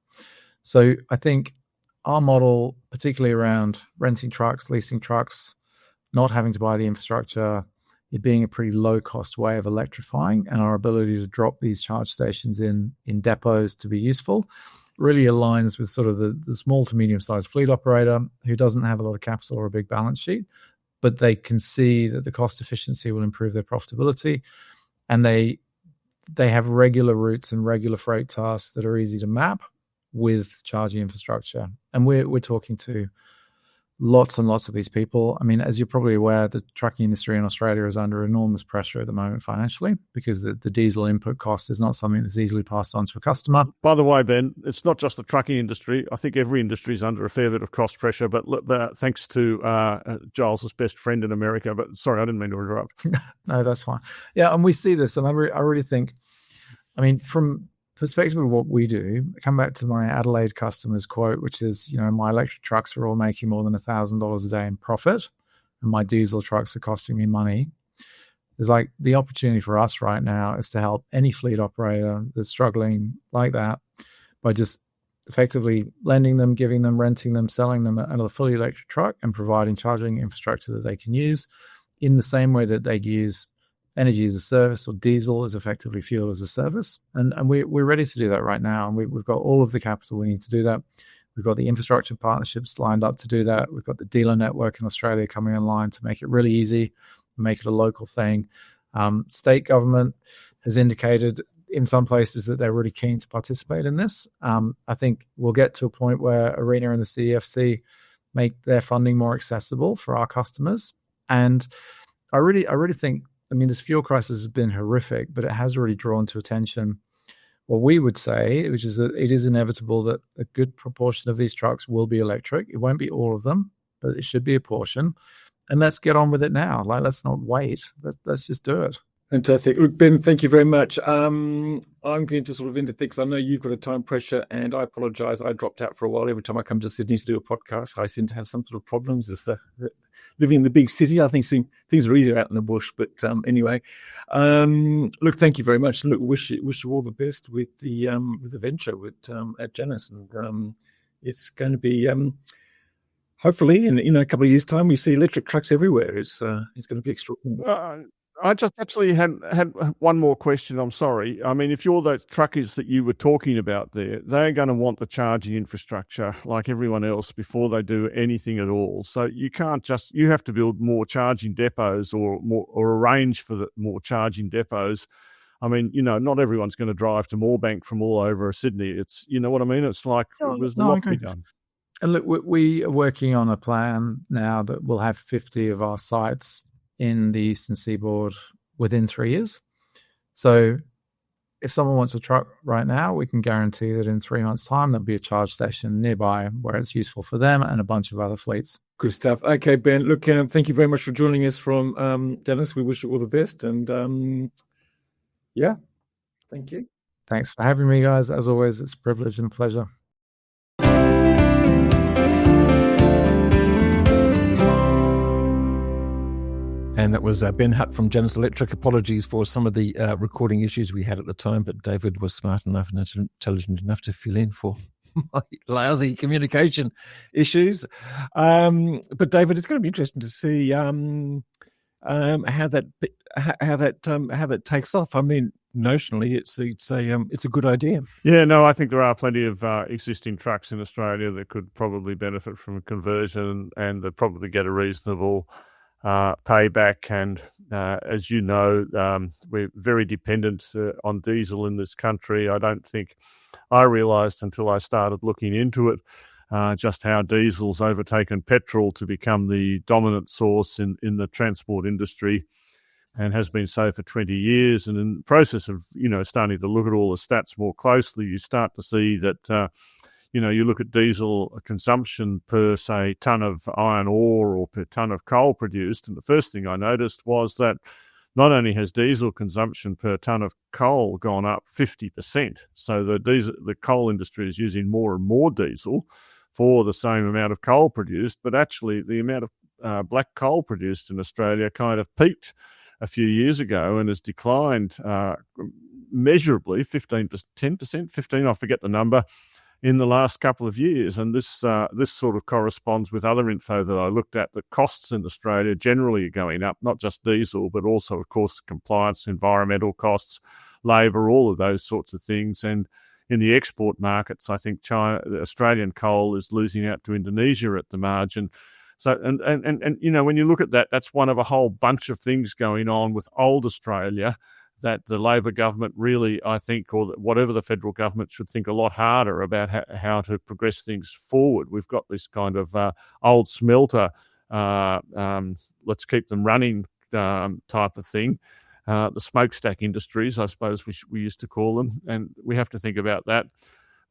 So I think our model, particularly around renting trucks, leasing trucks, not having to buy the infrastructure, it being a pretty low-cost way of electrifying, and our ability to drop these charge stations in depots to be useful really aligns with sort of the small to medium-sized fleet operator who doesn't have a lot of capital or a big balance sheet, but they can see that the cost efficiency will improve their profitability, and they have regular routes and regular freight tasks that are easy to map with charging infrastructure. And we're talking to lots and lots of these people. I mean, as you're probably aware, the trucking industry in Australia is under enormous pressure at the moment financially, because the diesel input cost is not something that's easily passed on to a customer. By the way, Ben, it's not just the trucking industry. I think every industry is under a fair bit of cost pressure, but thanks to Giles's best friend in America. But sorry, I didn't mean to interrupt. No, that's fine. Yeah, and we see this, and I really think, I mean, from perspective of what we do, I come back to my Adelaide customers quote, which is, my electric trucks are all making more than $1,000 a day in profit, and my diesel trucks are costing me money. There's like the opportunity for us right now is to help any fleet operator that's struggling like that by just effectively lending them, giving them, renting them, selling them another fully electric truck and providing charging infrastructure that they can use in the same way that they'd use energy as a service, or diesel is effectively fuel as a service. And we're ready to do that right now. And we've got all of the capital we need to do that. We've got the infrastructure partnerships lined up to do that. We've got the dealer network in Australia coming online to make it really easy, make it a local thing. State government has indicated in some places that they're really keen to participate in this. I think we'll get to a point where ARENA and the CEFC make their funding more accessible for our customers. And I really think, I mean, this fuel crisis has been horrific, but it has really drawn to attention what we would say, which is that it is inevitable that a good proportion of these trucks will be electric. It won't be all of them, but it should be a portion. And let's get on with it now. Like, let's not wait. Let's just do it. Fantastic. Look, Ben, thank you very much. I'm going to sort of end it because I know you've got a time pressure, and I apologise. I dropped out for a while. Every time I come to Sydney to do a podcast, I seem to have some sort of problems. It's living in the big city. I think things are easier out in the bush. But anyway, look, thank you very much. Look, wish you all the best with the venture at Janus, and it's going to be hopefully in a couple of years' time we see electric trucks everywhere. It's going to be extraordinary. I just actually had one more question. I'm sorry. I mean, if you're those truckers that you were talking about there, they're going to want the charging infrastructure like everyone else before they do anything at all. So you can't you have to build more charging depots or arrange for more charging depots. I mean, not everyone's going to drive to Moorebank from all over Sydney. It's, you know what I mean? It's like there's a lot to be done. And look, we are working on a plan now that will have 50 of our sites in the Eastern Seaboard within 3 years. So if someone wants a truck right now, we can guarantee that in 3 months' time, there'll be a charge station nearby where it's useful for them and a bunch of other fleets. Good stuff. Okay, Ben, look, thank you very much for joining us from Janus. We wish you all the best. And yeah, thank you. Thanks for having me, guys. As always, it's a privilege and a pleasure. And that was Ben Hutt from Janus Electric. Apologies for some of the recording issues we had at the time, but David was smart enough and intelligent enough to fill in for my lousy communication issues. But David, it's going to be interesting to see how that takes off. I mean, notionally, it's a good idea. Yeah, no, I think there are plenty of existing trucks in Australia that could probably benefit from a conversion, and they'd probably get a reasonable payback. And as you know, we're very dependent on diesel in this country. I don't think I realised until I started looking into it just how diesel's overtaken petrol to become the dominant source in the transport industry, and has been so for 20 years. And in the process of starting to look at all the stats more closely, you start to see that you look at diesel consumption per, say, tonne of iron ore or per tonne of coal produced, and the first thing I noticed was that not only has diesel consumption per tonne of coal gone up 50%, so the coal industry is using more and more diesel for the same amount of coal produced, but actually the amount of black coal produced in Australia kind of peaked a few years ago and has declined measurably, 10%, 15%, I forget the number. in the last couple of years. And this sort of corresponds with other info that I looked at, that costs in Australia generally are going up, not just diesel, but also, of course, compliance, environmental costs, labour, all of those sorts of things. And in the export markets, I think the Australian coal is losing out to Indonesia at the margin. So, and you know, when you look at that, that's one of a whole bunch of things going on with old Australia that the Labor government really, I think, or whatever the federal government, should think a lot harder about how to progress things forward. We've got this kind of old smelter, let's keep them running type of thing. The smokestack industries, I suppose we used to call them, and we have to think about that.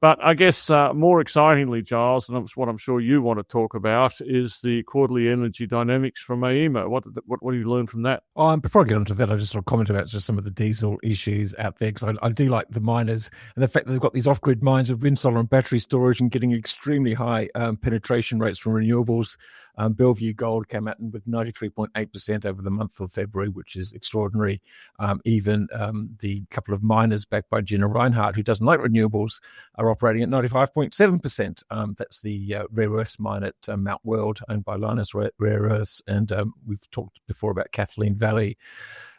But I guess more excitingly, Giles, and that's what I'm sure you want to talk about, is the quarterly energy dynamics from AEMO. What do you learn from that? Before I get onto that, I just want to comment about just some of the diesel issues out there, because I do like the miners and the fact that they've got these off-grid mines of wind, solar and battery storage and getting extremely high penetration rates from renewables. Bellevue Gold came out with 93.8% over the month of February, which is extraordinary. Even the couple of miners backed by Gina Reinhardt, who doesn't like renewables, are operating at 95.7%. That's the rare earths mine at Mount Weld, owned by Lynas Rare Earths. And we've talked before about Kathleen Valley,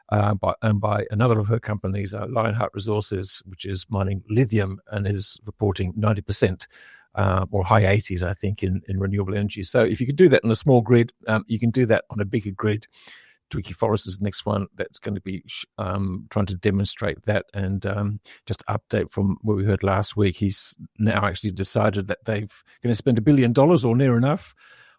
owned by another of her companies, Lionheart Resources, which is mining lithium and is reporting 90%. Or high 80s, I think, in renewable energy. So if you could do that on a small grid, you can do that on a bigger grid. Twiggy Forrest is the next one that's going to be trying to demonstrate that. And just update from what we heard last week, he's now actually decided that they're going to spend $1 billion or near enough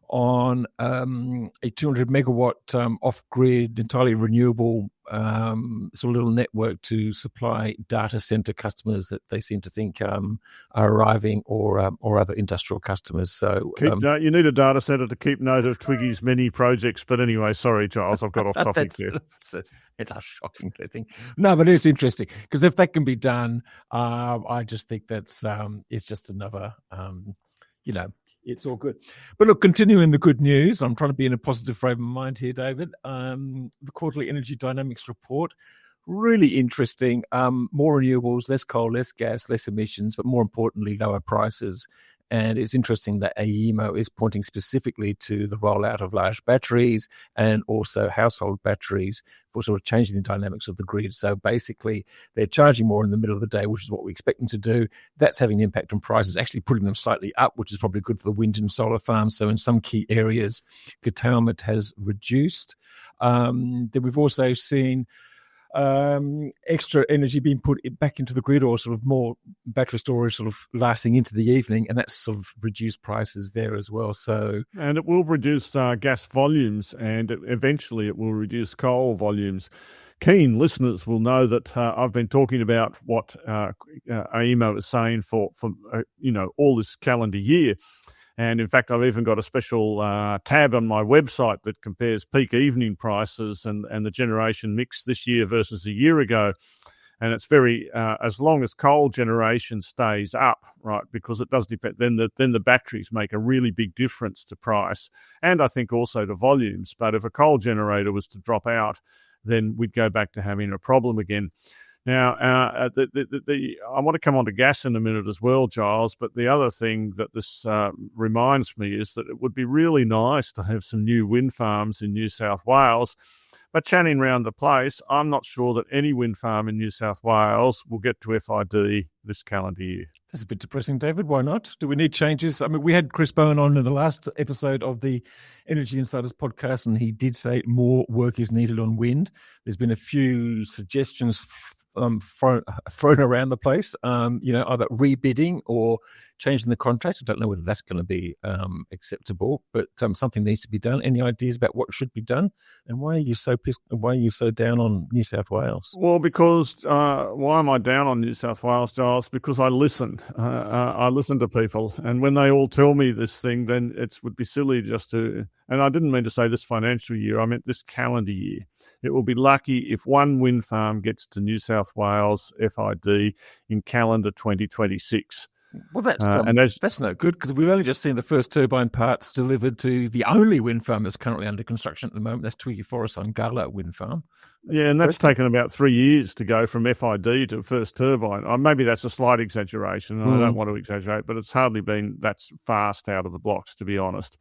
on a 200 megawatt off-grid, entirely renewable sort of little network to supply data center customers that they seem to think are arriving, or other industrial customers. So you need a data center to keep note of Twiggy's many projects. But anyway, sorry, Giles, I've got off topic there. It's a shocking thing. No, but it's interesting, because if that can be done, I just think that's it's just another, it's all good. But look, continuing the good news, I'm trying to be in a positive frame of mind here, David. The quarterly energy dynamics report, really interesting. More renewables, less coal, less gas, less emissions, but more importantly, lower prices. And it's interesting that AEMO is pointing specifically to the rollout of large batteries and also household batteries for sort of changing the dynamics of the grid. So basically, they're charging more in the middle of the day, which is what we expect them to do. That's having an impact on prices, actually putting them slightly up, which is probably good for the wind and solar farms. So in some key areas, curtailment has reduced. Then we've also seen extra energy being put back into the grid, or sort of more battery storage sort of lasting into the evening, and that's sort of reduced prices there as well. So, and it will reduce gas volumes, and eventually it will reduce coal volumes. Keen listeners will know that I've been talking about what AEMO is saying for all this calendar year. And in fact, I've even got a special tab on my website that compares peak evening prices and the generation mix this year versus a year ago. And it's very, as long as coal generation stays up, right, because it does depend, then the batteries make a really big difference to price, and I think also to volumes. But if a coal generator was to drop out, then we'd go back to having a problem again. Now, I want to come on to gas in a minute as well, Giles, but the other thing that this reminds me is that it would be really nice to have some new wind farms in New South Wales. But chatting around the place, I'm not sure that any wind farm in New South Wales will get to FID this calendar year. That's a bit depressing, David. Why not? Do we need changes? I mean, we had Chris Bowen on in the last episode of the Energy Insiders podcast, and he did say more work is needed on wind. There's been a few suggestions thrown around the place, either rebidding or changing the contract. I don't know whether that's going to be acceptable, but something needs to be done. Any ideas about what should be done? And why are you so pissed? Why are you so down on New South Wales? Well, because why am I down on New South Wales, Giles? Because I listen. I listen to people, and when they all tell me this thing, then it would be silly just to. And I didn't mean to say this financial year. I meant this calendar year. It will be lucky if one wind farm gets to New South Wales FID in calendar 2026. Well, that's and that's no good, because we've only just seen the first turbine parts delivered to the only wind farm that's currently under construction at the moment. That's Twiggy Forest on Gala wind farm. yeah, and that's taken about 3 years to go from FID to first turbine. Maybe that's a slight exaggeration, and I don't want to exaggerate, but it's hardly been that fast out of the blocks, to be honest.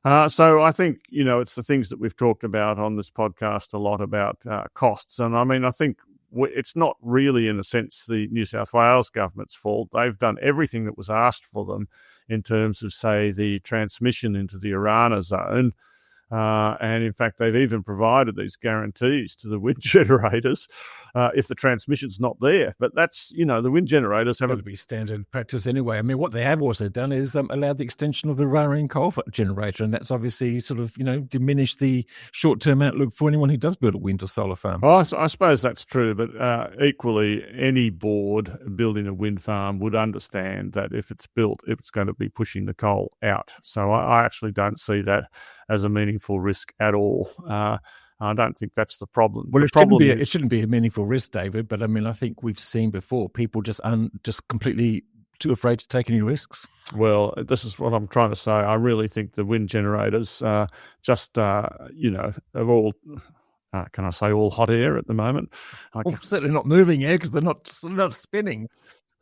So I think, it's the things that we've talked about on this podcast a lot about costs. And I mean, I think it's not really, in a sense, the New South Wales government's fault. They've done everything that was asked for them in terms of, say, the transmission into the Arana zone. And in fact, they've even provided these guarantees to the wind generators if the transmission's not there. But that's, the wind generators haven't. Got to be standard practice anyway. I mean, what they have also done is allowed the extension of the Rarian coal generator, and that's obviously sort of, diminished the short-term outlook for anyone who does build a wind or solar farm. Well, I suppose that's true, but equally, any board building a wind farm would understand that if it's built, it's going to be pushing the coal out. So I actually don't see that as a meaningful risk at all. I don't think that's the problem. Well, it shouldn't be a meaningful risk, David. But I mean, I think we've seen before people just completely too afraid to take any risks. Well, this is what I'm trying to say. I really think the wind generators are all. Can I say all hot air at the moment? Well, certainly not moving air, because they're not spinning.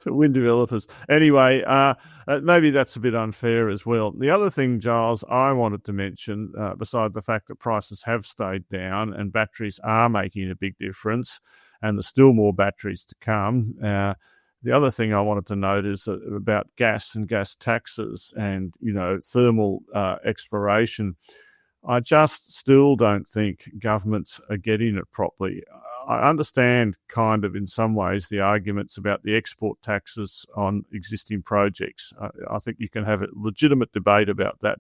Wind developers. Anyway, maybe that's a bit unfair as well. The other thing, Giles, I wanted to mention, beside the fact that prices have stayed down and batteries are making a big difference, and there's still more batteries to come. The other thing I wanted to note is about gas and gas taxes and, thermal exploration. I just still don't think governments are getting it properly. I understand kind of in some ways the arguments about the export taxes on existing projects. I think you can have a legitimate debate about that.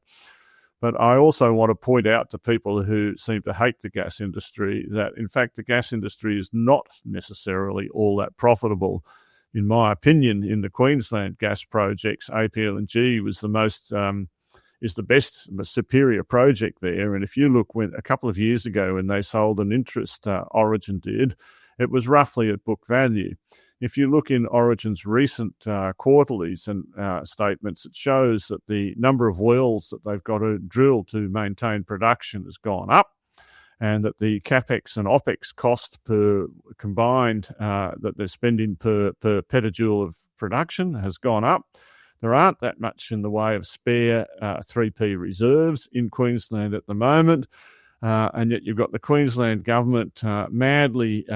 But I also want to point out to people who seem to hate the gas industry that, in fact, the gas industry is not necessarily all that profitable. In my opinion, in the Queensland gas projects, APLNG was is the best, superior project there. And if you look, when a couple of years ago when they sold an interest, Origin did, it was roughly at book value. If you look in Origin's recent quarterlies and statements, it shows that the number of wells that they've got to drill to maintain production has gone up, and that the capex and opex cost per combined that they're spending per petajoule of production has gone up. There aren't that much in the way of spare 3P reserves in Queensland at the moment, and yet you've got the Queensland government madly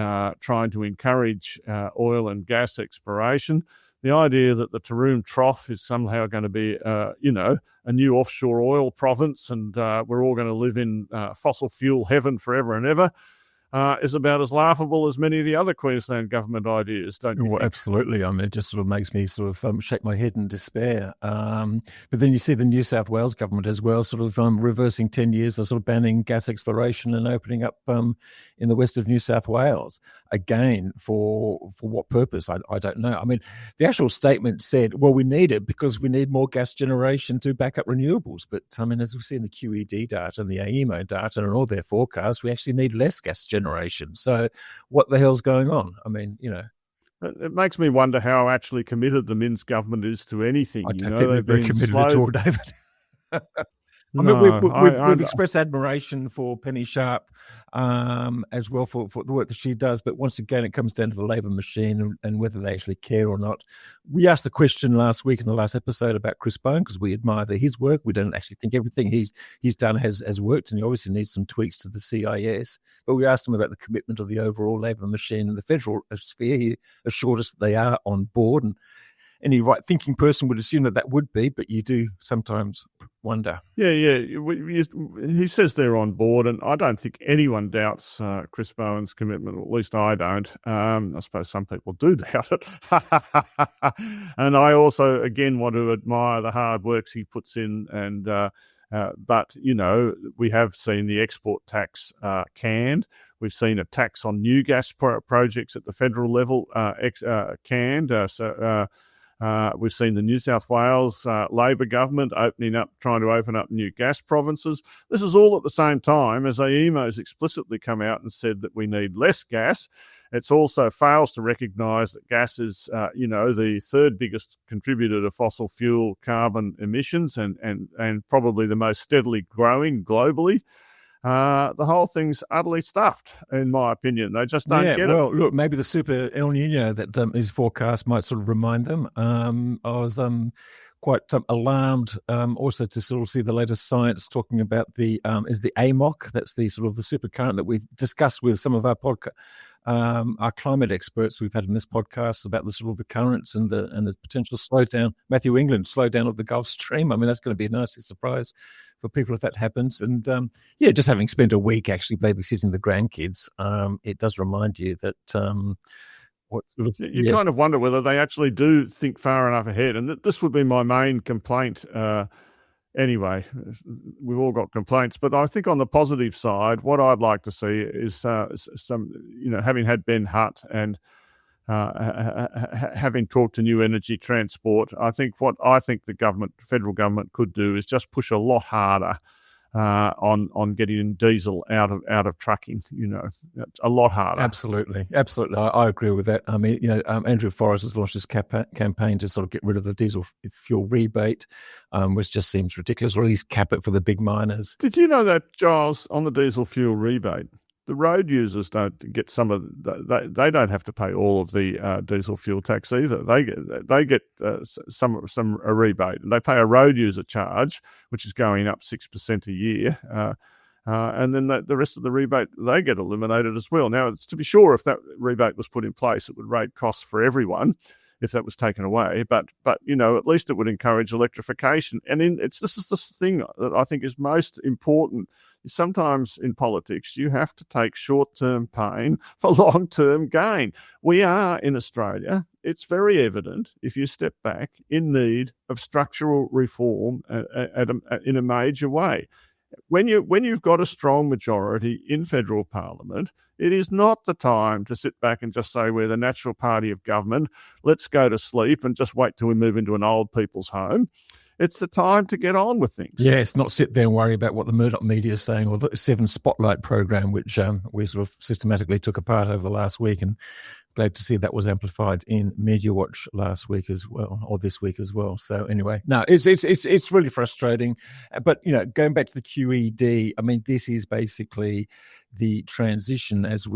trying to encourage oil and gas exploration. The idea that the Taroom Trough is somehow going to be, a new offshore oil province, and we're all going to live in fossil fuel heaven forever and ever, is about as laughable as many of the other Queensland government ideas, don't you think? Absolutely. I mean, it just sort of makes me sort of shake my head in despair. But then you see the New South Wales government as well, sort of reversing 10 years of sort of banning gas exploration and opening up in the west of New South Wales. Again, for what purpose? I don't know. I mean, the actual statement said, well, we need it because we need more gas generation to back up renewables. But I mean, as we see in the QED data and the AEMO data and all their forecasts, we actually need less gas generation. So what the hell's going on? I mean, It makes me wonder how actually committed the Minns government is to anything. I don't think they're very committed at all, David. I mean, we've expressed admiration for Penny Sharp as well for the work that she does. But once again, it comes down to the Labor machine and whether they actually care or not. We asked the question last week in the last episode about Chris Bone because we admire his work. We don't actually think everything he's done has worked, and he obviously needs some tweaks to the CIS. But we asked him about the commitment of the overall Labor machine in the federal sphere. He assured us that they are on board, and any right-thinking person would assume that would be, but you do sometimes wonder. Yeah. He says they're on board, and I don't think anyone doubts Chris Bowen's commitment, or at least I don't. I suppose some people do doubt it. And I also, again, want to admire the hard works he puts in, and but, we have seen the export tax canned. We've seen a tax on new gas projects at the federal level canned. We've seen the New South Wales Labor government trying to open up new gas provinces. This is all at the same time as AEMO's explicitly come out and said that we need less gas. It also fails to recognise that gas is, the third biggest contributor to fossil fuel carbon emissions and probably the most steadily growing globally. The whole thing's utterly stuffed, in my opinion. They just don't get it. Well, look, maybe the super El Nino that is forecast might sort of remind them. I was quite alarmed also to sort of see the latest science talking about the AEMO. That's the sort of the super current that we've discussed with some of our our climate experts we've had in this podcast about the sort of the currents and the potential slowdown, Matthew England slowdown of the Gulf Stream. I mean, that's going to be a nice surprise for people if that happens. And just having spent a week actually babysitting the grandkids, it does remind you that you kind of wonder whether they actually do think far enough ahead. And this would be my main complaint. Anyway, we've all got complaints, but I think on the positive side, what I'd like to see is some, having had Ben Hutt and having talked to New Energy Transport, I think the federal government could do is just push a lot harder on getting diesel out of trucking. A lot harder. Absolutely. I agree with that. I mean, Andrew Forrest has launched this campaign to sort of get rid of the diesel fuel rebate, which just seems ridiculous, or at least cap it for the big miners. Did you know that, Giles, on the diesel fuel rebate, the road users don't get they don't have to pay all of the diesel fuel tax either. They get a rebate. They pay a road user charge, which is going up 6% a year, and then the rest of the rebate they get eliminated as well. Now, it's to be sure, if that rebate was put in place, it would raise costs for everyone. If that was taken away, but at least it would encourage electrification. And this is the thing that I think is most important. Sometimes in politics, you have to take short-term pain for long-term gain. We are in Australia. It's very evident, if you step back, in need of structural reform in a major way. When you've got a strong majority in federal parliament, it is not the time to sit back and just say we're the natural party of government. Let's go to sleep and just wait till we move into an old people's home. It's the time to get on with things. Yes, not sit there and worry about what the Murdoch media is saying, or the 7 Spotlight program, which we sort of systematically took apart over the last week, and glad to see that was amplified in Media Watch last week as well, or this week as well. So anyway, no, it's really frustrating. But going back to the QED, I mean, this is basically the transition as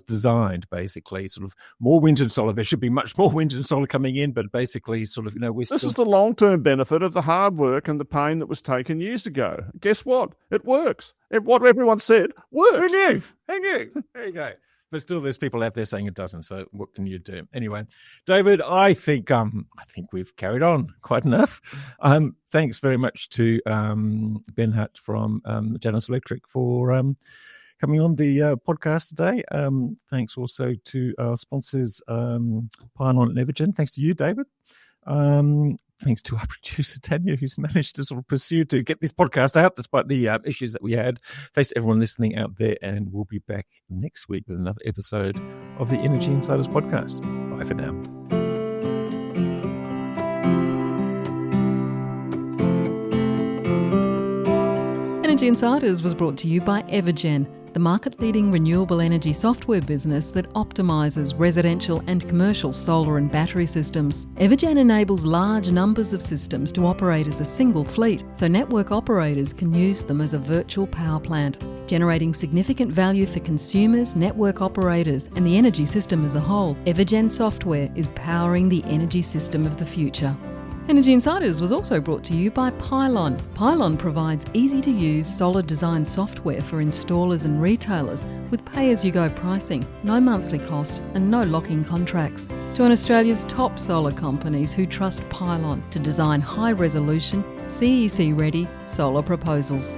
designed. Basically, sort of more wind and solar. There should be much more wind and solar coming in, but basically, sort of this is the long-term benefit of the hard work and the pain that was taken years ago. Guess what? It works. What everyone said works. Who knew? There you go. But still, there's people out there saying it doesn't. So what can you do? Anyway, David, I think we've carried on quite enough. Thanks very much to Ben Hutt from Janus Electric for coming on the podcast today. Thanks also to our sponsors, Pylon and Evergen. Thanks to you, David. Thanks to our producer, Tanya, who's managed to sort of pursue to get this podcast out despite the issues that we had. Thanks to everyone listening out there, and we'll be back next week with another episode of the Energy Insiders podcast. Bye for now. Energy Insiders was brought to you by Evergen, the market-leading renewable energy software business that optimises residential and commercial solar and battery systems. Evergen enables large numbers of systems to operate as a single fleet, so network operators can use them as a virtual power plant, generating significant value for consumers, network operators, and the energy system as a whole. Evergen software is powering the energy system of the future. Energy Insiders was also brought to you by Pylon. Pylon provides easy-to-use solar design software for installers and retailers with pay-as-you-go pricing, no monthly cost and no lock-in contracts. Join Australia's top solar companies who trust Pylon to design high-resolution, CEC-ready solar proposals.